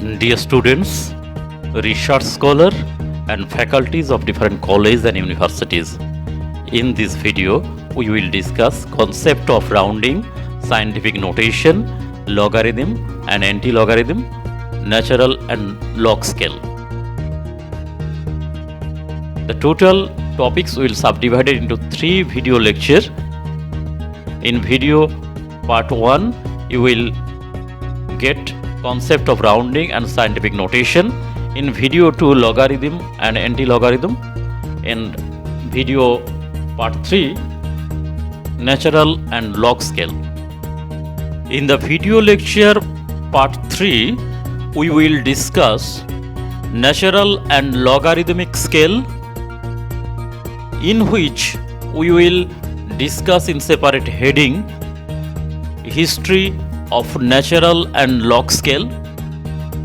Dear students, research scholar and faculties of different colleges and universities. In this video, we will discuss concept of rounding, scientific notation, logarithm and anti-logarithm, natural and log scale. The total topics will subdivided into 3 video lecture. In video part 1, you will get concept of rounding and scientific notation. In video 2, logarithm and anti-logarithm. In video part 3, natural and log scale. In the video lecture part 3, we will discuss natural and logarithmic scale, in which we will discuss in separate heading history of natural and log scale,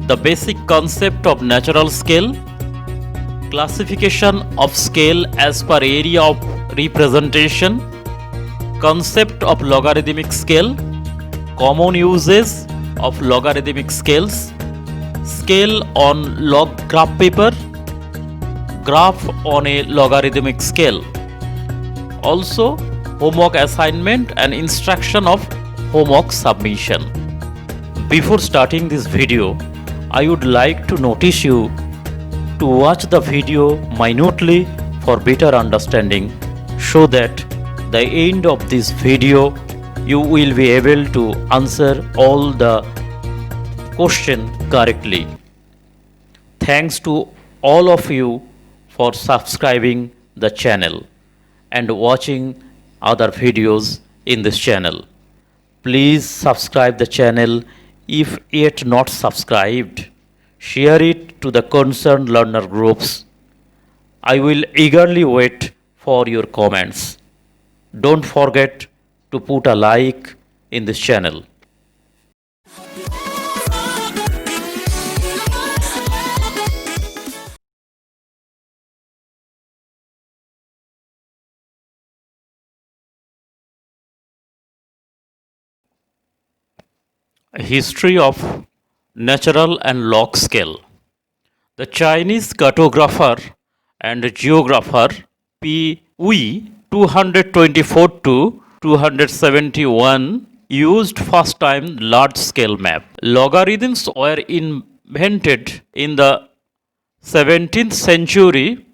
the basic concept of natural scale, classification of scale as per area of representation, concept of logarithmic scale, common uses of logarithmic scales, scale on log graph paper, graph on a logarithmic scale. Also, homework assignment and instruction of homework submission. Before starting this video, I would like to notice you to watch the video minutely for better understanding, so that the end of this video you will be able to answer all the question correctly. Thanks to all of you for subscribing the channel and watching other videos in this channel. Please subscribe the channel if yet not subscribed. Share it to the concerned learner groups. I will eagerly wait for your comments. Don't forget to put a like in this channel. History of natural and log scale. The Chinese cartographer and geographer P. Wei 224 to 271 used first time large scale map. Logarithms were invented in the 17th century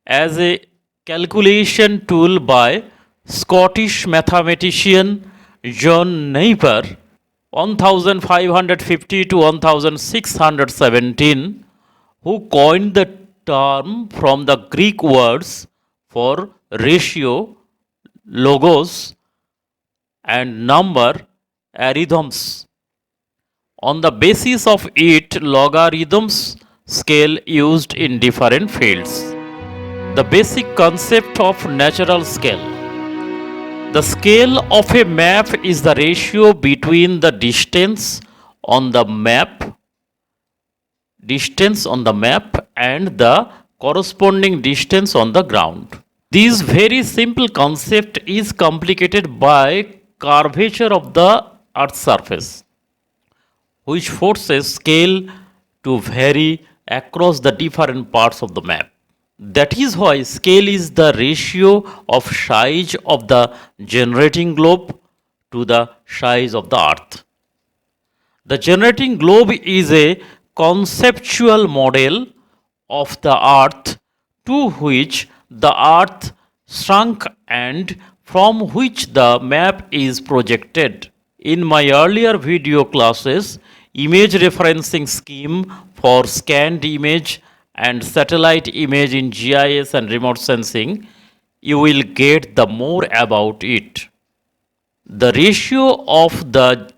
as a calculation tool by Scottish mathematician John Napier 1550 to 1617, who coined the term from the Greek words for ratio, logos, and number, arithms. On the basis of it, logarithms scale used in different fields. The basic concept of natural scale. The scale of a map is the ratio between the distance on the map and the corresponding distance on the ground. This very simple concept is complicated by curvature of the earth's surface, which forces scale to vary across the different parts of the map. That is why scale is the ratio of size of the generating globe to the size of the earth. The generating globe is a conceptual model of the earth to which the earth shrunk and from which the map is projected. In my earlier video classes, image referencing scheme for scanned image and satellite image in GIS and remote sensing, you will get the more about it. The ratio of the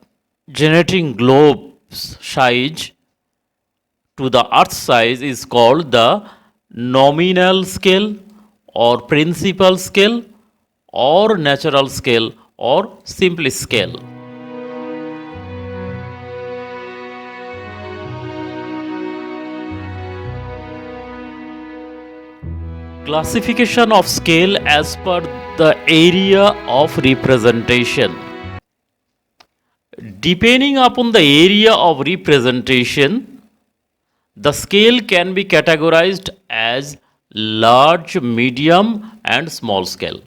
generating globe's size to the earth size is called the nominal scale or principal scale or natural scale or simply scale. Classification of scale as per the area of representation. Depending upon the area of representation, The scale can be categorized as large, medium, and small scale,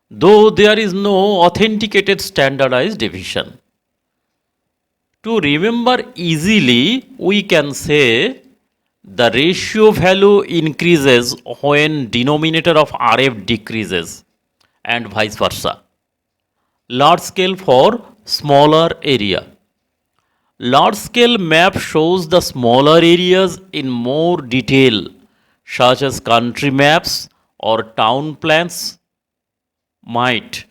though there is no authenticated standardized division. To remember easily, we can say the ratio value increases when denominator of RF decreases and vice versa. Large scale for smaller area. Large scale map shows the smaller areas in more detail, such as country maps or town plans might.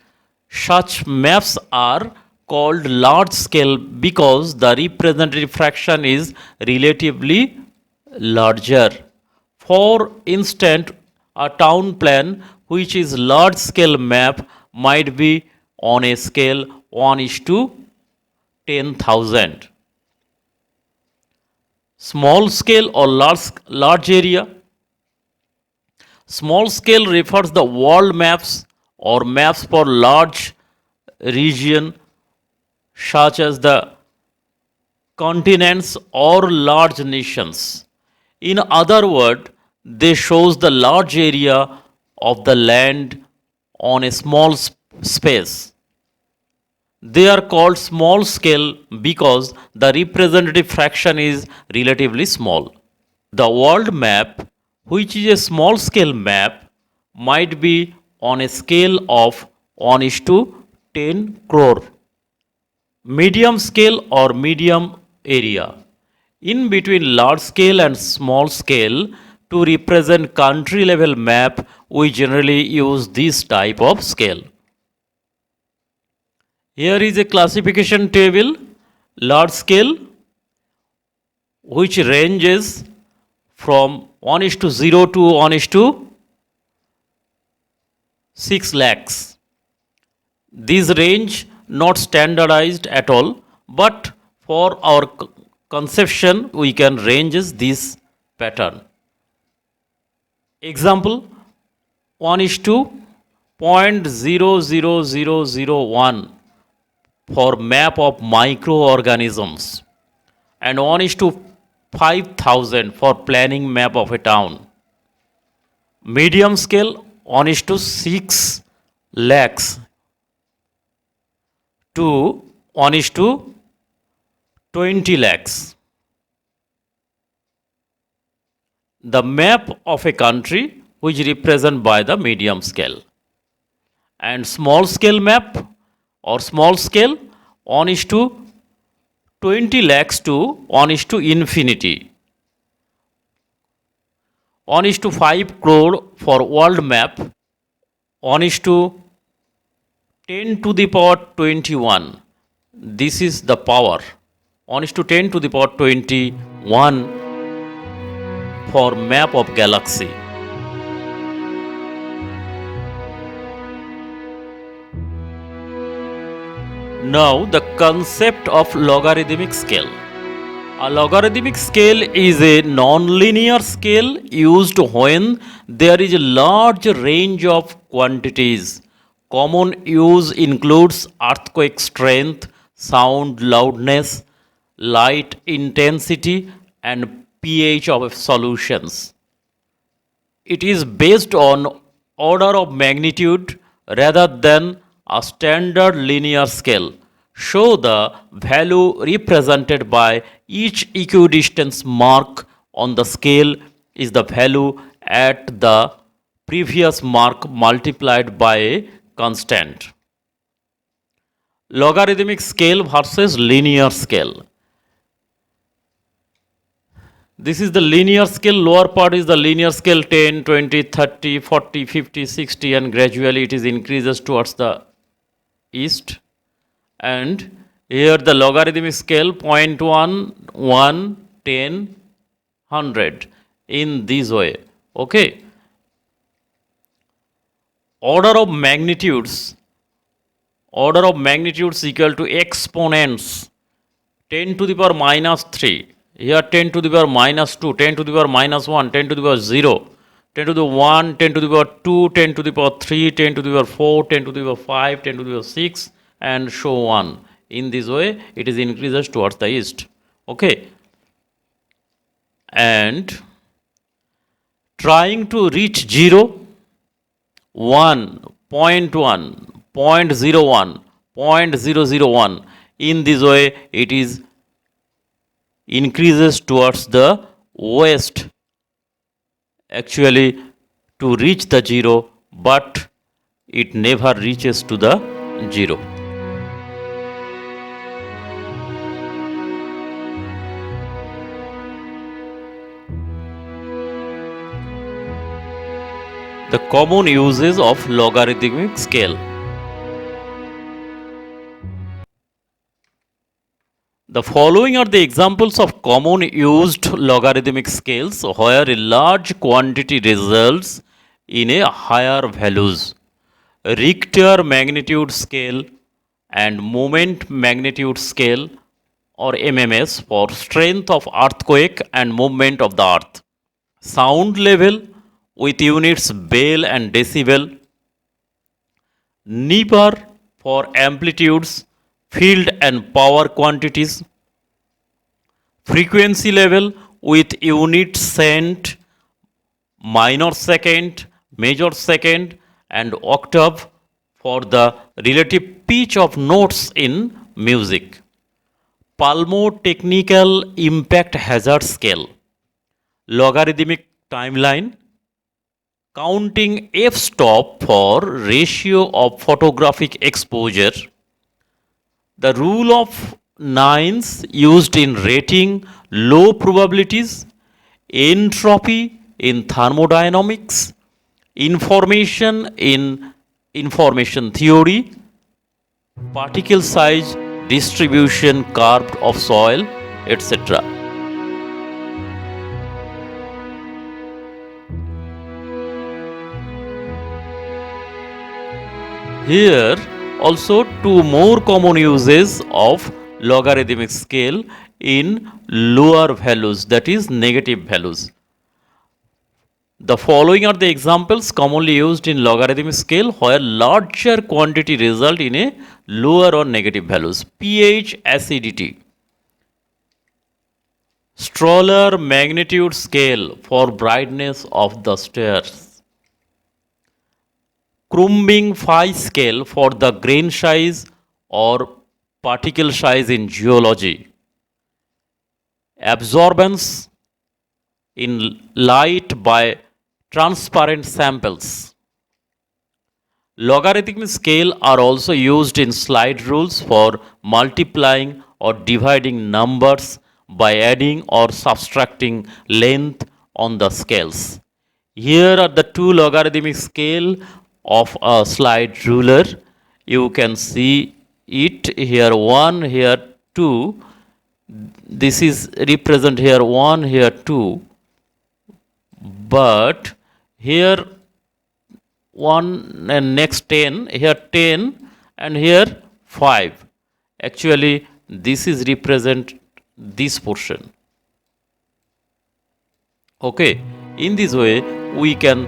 Such maps are called large scale because the representative fraction is relatively larger. For instance, a town plan which is large scale map might be on a scale 1 is to 10,000. Small scale or large area. Small scale refers the world maps or maps for large region such as the continents or large nations. In other words, they shows the large area of the land on a small space. They are called small scale because the representative fraction is relatively small. The world map, which is a small scale map, might be on a scale of 1 is to 10 crore. Medium scale or medium area. In between large scale and small scale, to represent country level map, we generally use this type of scale. Here is a classification table, large scale, which ranges from 1 is to 0 to 1 is to 6 lakhs. This range not standardized at all, but for our conception we can ranges this pattern. Example, 1 is to 0.00001 for map of microorganisms and 1 is to 5,000 for planning map of a town. Medium scale 1 is to 6 lakhs to 1 is to 20 lakhs. The map of a country which represent by the medium scale. And small scale map or small scale 1 is to 20 lakhs to 1 is to infinity. 1 is to 5 crore for world map, 1 is to 10 to the power 21. This is the power. 1 is to 10 to the power 21 for map of galaxy. Now the concept of logarithmic scale. A logarithmic scale is a non-linear scale used when there is a large range of quantities. Common use includes earthquake strength, sound loudness, light intensity, and pH of solutions. It is based on order of magnitude rather than a standard linear scale. Show the value represented by each equidistance mark on the scale is the value at the previous mark multiplied by a constant. Logarithmic scale versus linear scale. This is the linear scale, lower part is the linear scale 10, 20, 30, 40, 50, 60 and gradually it is increases towards the east. And here the logarithmic scale 0.1, 1, 10, 100 in this way. Okay. Order of magnitudes equal to exponents 10 to the power minus 3. Here 10 to the power minus 2, 10 to the power minus 1, 10 to the power 0, 10 to the 1, 10 to the power 2, 10 to the power 3, 10 to the power 4, 10 to the power 5, 10 to the power 6 and so on. In this way it is increases towards the east. Okay. and trying to reach 0, 1.1, 0.01, 0.001. In this way, it is increases towards the west, actually to reach the 0, but it never reaches to the 0. The common uses of logarithmic scale. The following are the examples of common used logarithmic scales where a large quantity results in a higher values. Richter magnitude scale and moment magnitude scale or MMS for strength of earthquake and movement of the earth. Sound level with units Bell and decibel. Nipper for amplitudes, field and power quantities. Frequency level with unit cent, minor second, major second and octave for the relative pitch of notes in music. Palmotechnical impact hazard scale. Logarithmic timeline. Counting f-stop for ratio of photographic exposure. The rule of nines used in rating low probabilities. Entropy in thermodynamics. Information in information theory. Particle size distribution curve of soil, etc. Here also two more common uses of logarithmic scale in lower values, that is negative values. The following are the examples commonly used in logarithmic scale where larger quantity result in a lower or negative values. pH acidity. Stroller magnitude scale for brightness of the stairs. Crumbing phi scale for the grain size or particle size in geology. Absorbance in light by transparent samples. Logarithmic scale are also used in slide rules for multiplying or dividing numbers by adding or subtracting length on the scales. Here are the two logarithmic scale of a slide ruler. You can see it here 1, here 2. This is represent here 1, here 2. But here 1 and next 10, here 10 and here 5. Actually this is represent this portion. Okay, in this way we can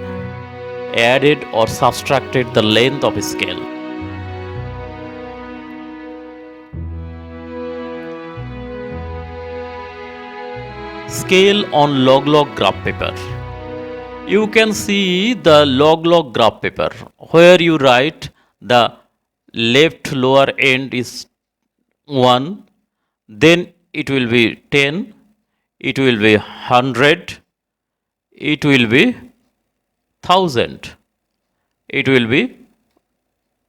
added or subtracted the length of a scale. Scale on log graph paper. You can see the log graph paper where you write the left lower end is 1, then it will be 10, it will be 100, it will be 1000, it will be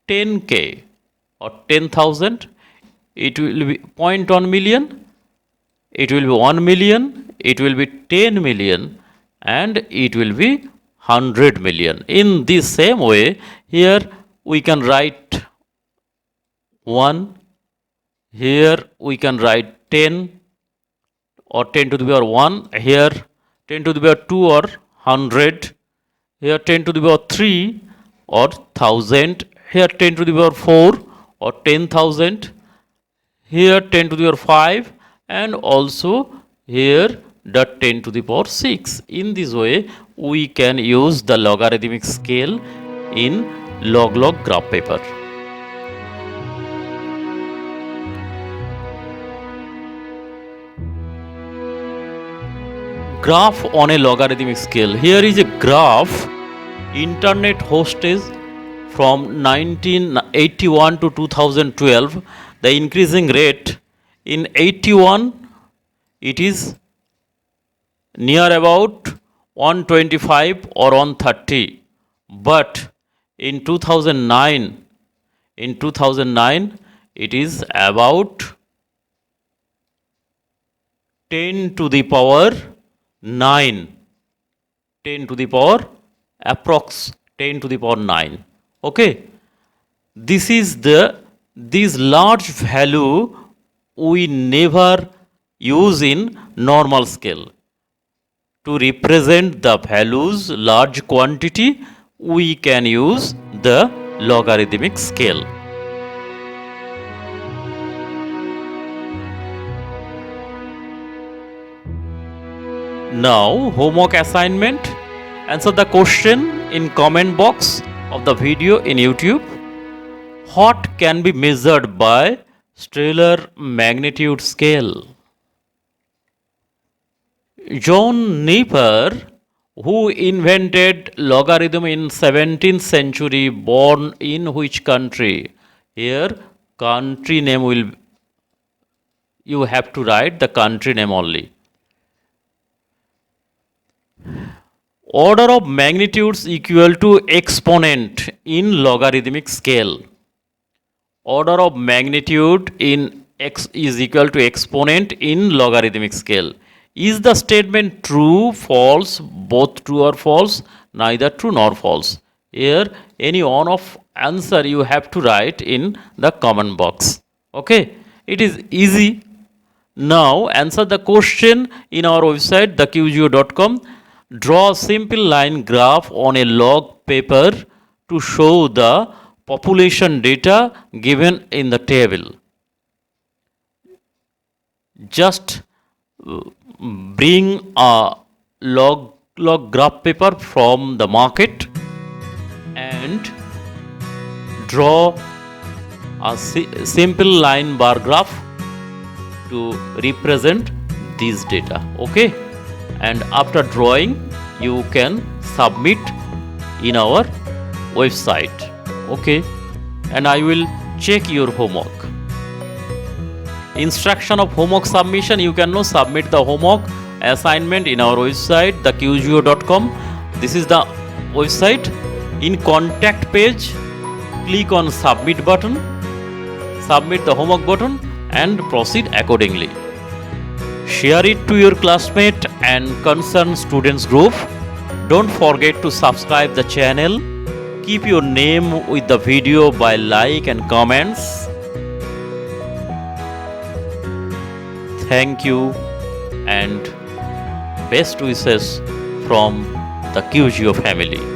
10k or 10,000, it will be 0.1 million, it will be 1 million, it will be 10 million and it will be 100 million. In this same way, here we can write 1, here we can write 10 or 10 to the power 1, here 10 to the power 2 or 100, here 10 to the power 3 or 1000, here 10 to the power 4 or 10,000, here 10 to the power 5 and also here the 10 to the power 6. In this way we can use the logarithmic scale in log graph paper. Graph on a logarithmic scale. Here is a graph. Internet hostage from 1981 to 2012. The increasing rate in 81 it is near about 125 or 130, but in 2009 it is about 10 to the power 9, 10 to the power approx 10 to the power 9. Okay, this large value we never use in normal scale. To represent the values large quantity, we can use the logarithmic scale. Now, homework assignment. Answer the question in comment box of the video in YouTube. What can be measured by stellar magnitude scale? John Napier, who invented logarithm in 17th century, born in which country? Here, country name will, you have to write the country name only. Order of magnitudes equal to exponent in logarithmic scale. Order of magnitude in x is equal to exponent in logarithmic scale. Is the statement true, false, both true or false, neither true nor false? Here, any one of answer you have to write in the comment box. Okay, it is easy. Now, answer the question in our website, theqgeo.com. Draw a simple line graph on a log paper to show the population data given in the table. Just bring a log graph paper from the market and draw a simple line bar graph to represent these data. Okay, and after drawing you can submit in our website. Okay, and I will check your homework. Instruction of homework submission, you can now submit the homework assignment in our website, theqgeo.com. This is the website. In contact page, click on submit button, submit the homework button and proceed accordingly. Share it to your classmate and concerned students group. Don't forget to subscribe the channel. Keep your name with the video by like and comments. Thank you and best wishes from the QGeo family.